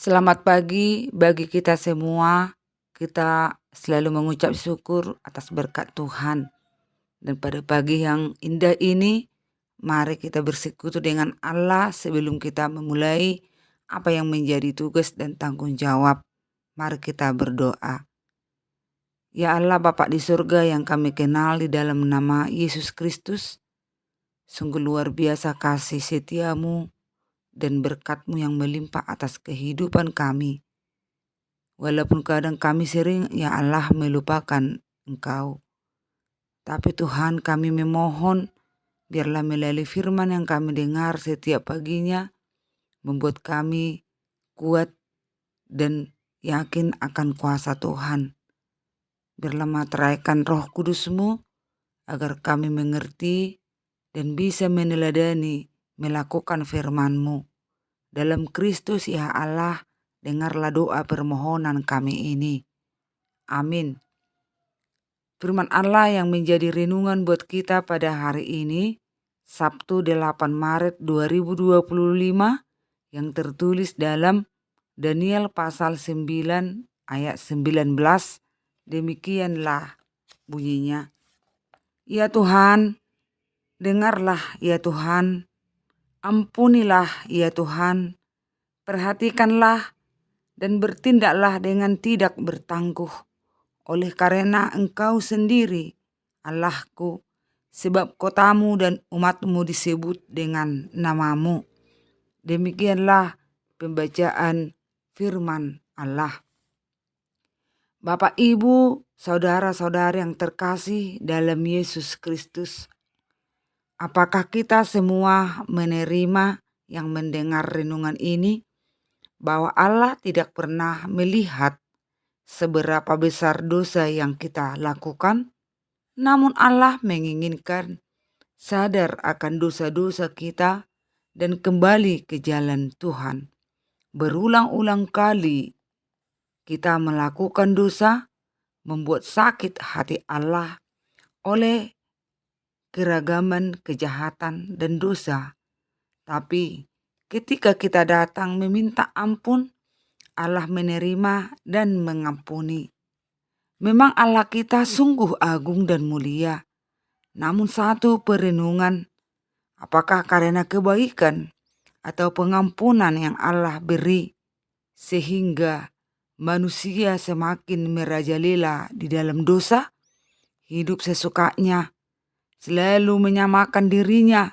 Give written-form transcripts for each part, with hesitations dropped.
Selamat pagi bagi kita semua. Kita selalu mengucap syukur atas berkat Tuhan. Dan pada pagi yang indah ini, mari kita bersekutu dengan Allah sebelum kita memulai apa yang menjadi tugas dan tanggung jawab. Mari kita berdoa. Ya Allah Bapa di surga yang kami kenal di dalam nama Yesus Kristus, sungguh luar biasa kasih setiamu dan berkat-Mu yang melimpah atas kehidupan kami. Walaupun kadang kami sering ya Allah melupakan Engkau. Tapi Tuhan kami memohon biarlah melalui firman yang kami dengar setiap paginya membuat kami kuat dan yakin akan kuasa Tuhan. Biarlah materaikan Roh Kudus-Mu agar kami mengerti dan bisa meneladani melakukan firman-Mu. Dalam Kristus ya Allah, dengarlah doa permohonan kami ini. Amin. Firman Allah yang menjadi renungan buat kita pada hari ini, Sabtu 8 Maret 2025, yang tertulis dalam Daniel pasal 9 ayat 19, demikianlah bunyinya. Ya Tuhan, dengarlah ya Tuhan, ampunilah ya Tuhan, perhatikanlah dan bertindaklah dengan tidak bertangguh. Oleh karena Engkau sendiri, Allahku, sebab kotamu dan umatmu disebut dengan namamu. Demikianlah pembacaan firman Allah. Bapak, Ibu, saudara-saudari yang terkasih dalam Yesus Kristus, apakah kita semua menerima yang mendengar renungan ini, bahwa Allah tidak pernah melihat seberapa besar dosa yang kita lakukan, namun Allah menginginkan sadar akan dosa-dosa kita dan kembali ke jalan Tuhan. Berulang-ulang kali kita melakukan dosa, membuat sakit hati Allah oleh keragaman kejahatan dan dosa. Tapi ketika kita datang meminta ampun, Allah menerima dan mengampuni. Memang Allah kita sungguh agung dan mulia. Namun satu perenungan, apakah karena kebaikan atau pengampunan yang Allah beri sehingga manusia semakin merajalela di dalam dosa, hidup sesukanya, selalu menyamakan dirinya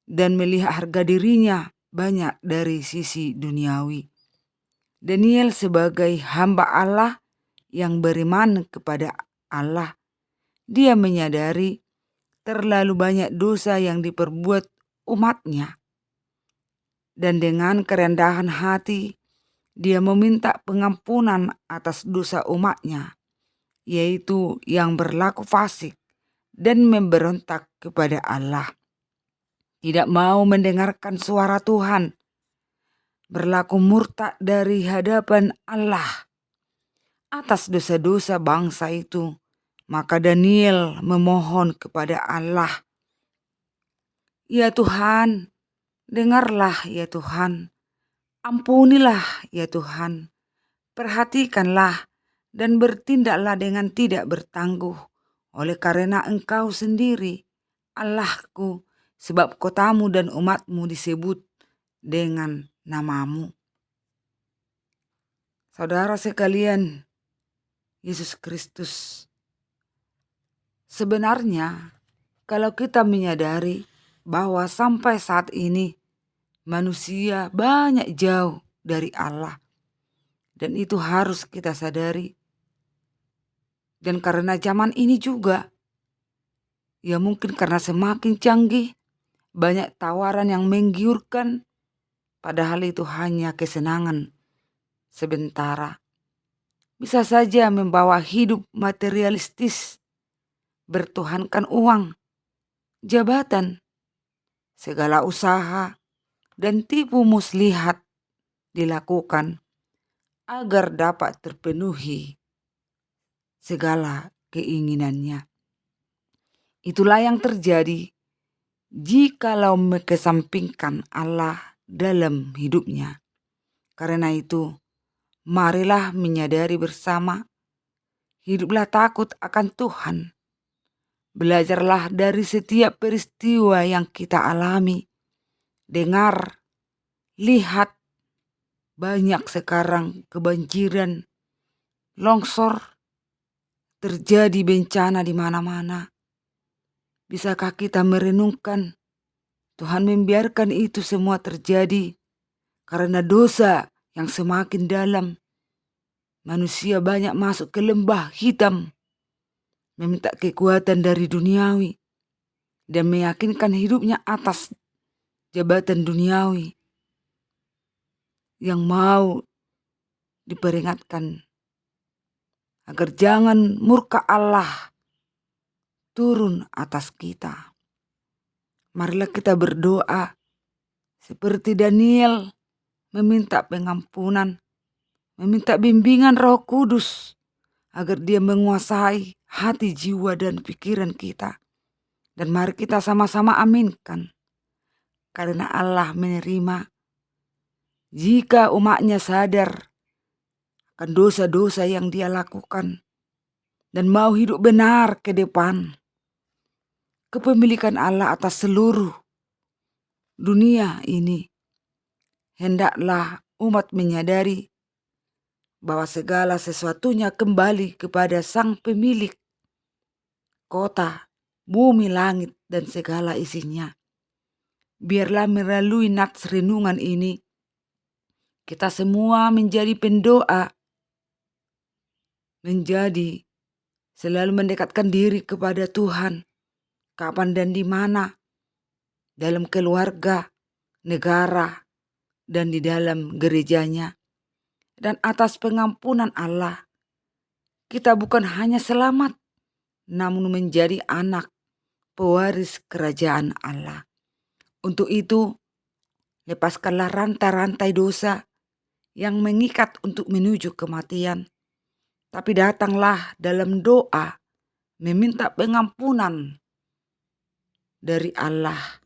dan melihat harga dirinya banyak dari sisi duniawi. Daniel sebagai hamba Allah yang beriman kepada Allah, dia menyadari terlalu banyak dosa yang diperbuat umatnya. Dan dengan kerendahan hati, dia meminta pengampunan atas dosa umatnya, yaitu yang berlaku fasik dan memberontak kepada Allah. Tidak mau mendengarkan suara Tuhan, berlaku murtad dari hadapan Allah atas dosa-dosa bangsa itu. Maka Daniel memohon kepada Allah, ya Tuhan, dengarlah ya Tuhan, ampunilah ya Tuhan, perhatikanlah dan bertindaklah dengan tidak bertangguh. Oleh karena Engkau sendiri, Allahku, sebab kotamu dan umatmu disebut dengan namamu. Saudara sekalian, Yesus Kristus, sebenarnya kalau kita menyadari bahwa sampai saat ini manusia banyak jauh dari Allah, dan itu harus kita sadari. Dan karena zaman ini juga, ya mungkin karena semakin canggih, banyak tawaran yang menggiurkan, padahal itu hanya kesenangan sementara. Bisa saja membawa hidup materialistis, bertuhankan uang, jabatan, segala usaha, dan tipu muslihat dilakukan agar dapat terpenuhi segala keinginannya. Itulah yang terjadi jikalau mengesampingkan Allah dalam hidupnya. Karena itu, marilah menyadari bersama, hiduplah takut akan Tuhan. Belajarlah dari setiap peristiwa yang kita alami. Dengar, lihat, banyak sekarang kebanjiran, longsor, terjadi bencana di mana-mana. Bisakah kita merenungkan Tuhan membiarkan itu semua terjadi karena dosa yang semakin dalam. Manusia banyak masuk ke lembah hitam, meminta kekuatan dari duniawi, dan meyakinkan hidupnya atas jabatan duniawi yang mau diperingatkan agar jangan murka Allah turun atas kita. Marilah kita berdoa seperti Daniel, meminta pengampunan, meminta bimbingan Roh Kudus agar dia menguasai hati, jiwa, dan pikiran kita. Dan mari kita sama-sama aminkan, karena Allah menerima jika umatnya sadar akan dosa-dosa yang dia lakukan dan mau hidup benar ke depan. Kepemilikan Allah atas seluruh dunia ini, hendaklah umat menyadari bahwa segala sesuatunya kembali kepada Sang Pemilik kota, bumi, langit, dan segala isinya. Biarlah melalui nats renungan ini, kita semua menjadi pendoa, menjadi selalu mendekatkan diri kepada Tuhan, kapan dan di mana, dalam keluarga, negara, dan di dalam gerejanya. Dan atas pengampunan Allah, kita bukan hanya selamat, namun menjadi anak pewaris kerajaan Allah. Untuk itu, lepaskanlah rantai-rantai dosa yang mengikat untuk menuju kematian. Tapi datanglah dalam doa meminta pengampunan dari Allah.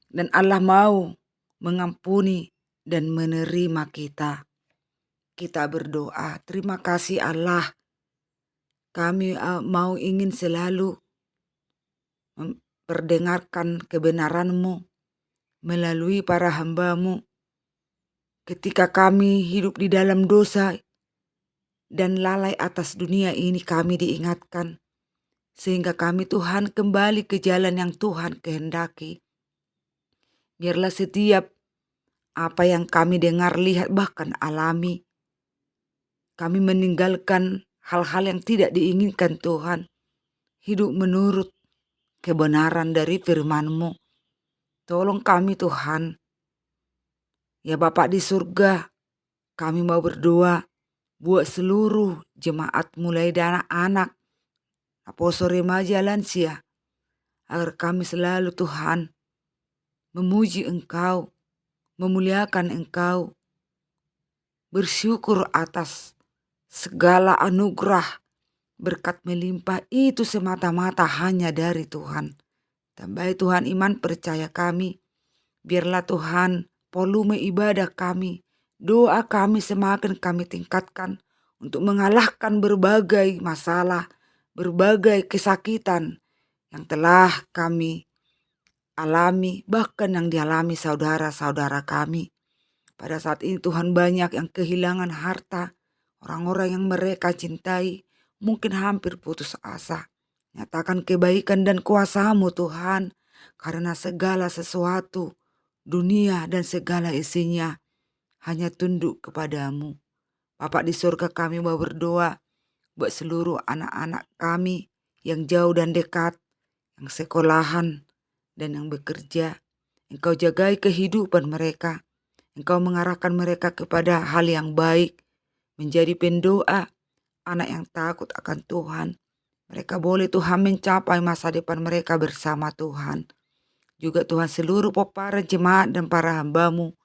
Dan Allah mau mengampuni dan menerima kita. Kita berdoa, terima kasih Allah. Kami mau ingin selalu memperdengarkan kebenaran-Mu melalui para hamba-Mu. Ketika kami hidup di dalam dosa dan lalai atas dunia ini, kami diingatkan. Sehingga kami Tuhan kembali ke jalan yang Tuhan kehendaki. Biarlah setiap apa yang kami dengar, lihat, bahkan alami, kami meninggalkan hal-hal yang tidak diinginkan Tuhan. Hidup menurut kebenaran dari firman-Mu. Tolong kami Tuhan. Ya Bapa di surga, kami mau berdoa buat seluruh jemaat mulai dari anak, apostol, remaja, lansia, agar kami selalu Tuhan memuji Engkau, memuliakan Engkau, bersyukur atas segala anugerah, berkat melimpah itu semata-mata hanya dari Tuhan. Tambahi Tuhan iman percaya kami, biarlah Tuhan volume ibadah kami, doa kami semakin kami tingkatkan untuk mengalahkan berbagai masalah, berbagai kesakitan yang telah kami alami, bahkan yang dialami saudara-saudara kami. Pada saat ini Tuhan, banyak yang kehilangan harta, orang-orang yang mereka cintai mungkin hampir putus asa. Nyatakan kebaikan dan kuasa-Mu Tuhan, karena segala sesuatu, dunia dan segala isinya hanya tunduk kepadamu. Bapa di surga, kami mau berdoa buat seluruh anak-anak kami yang jauh dan dekat, yang sekolahan dan yang bekerja. Engkau jagai kehidupan mereka. Engkau mengarahkan mereka kepada hal yang baik, menjadi pendoa, anak yang takut akan Tuhan. Mereka boleh Tuhan mencapai masa depan mereka bersama Tuhan. Juga Tuhan seluruh para jemaat dan para hamba-Mu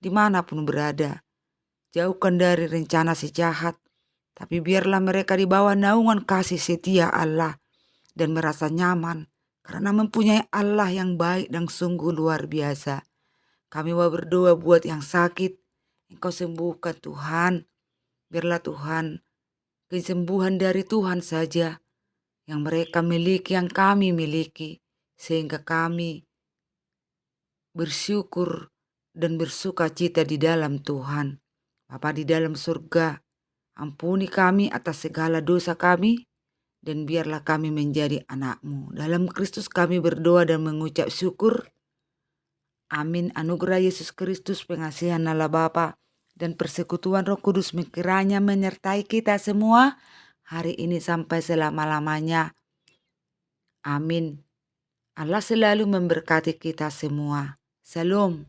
dimanapun berada. Jauhkan dari rencana si jahat, tapi biarlah mereka di bawah naungan kasih setia Allah dan merasa nyaman karena mempunyai Allah yang baik dan sungguh luar biasa. Kami mau berdoa buat yang sakit, Engkau sembuhkan Tuhan. Biarlah Tuhan kesembuhan dari Tuhan saja yang mereka miliki, yang kami miliki. Sehingga kami bersyukur dan bersuka cita di dalam Tuhan. Bapa di dalam surga, ampuni kami atas segala dosa kami, dan biarlah kami menjadi anak-Mu. Dalam Kristus kami berdoa dan mengucap syukur. Amin. Anugerah Yesus Kristus, pengasihan Allah Bapa, dan persekutuan Roh Kudus kiranya menyertai kita semua hari ini sampai selama-lamanya. Amin. Allah selalu memberkati kita semua. Shalom.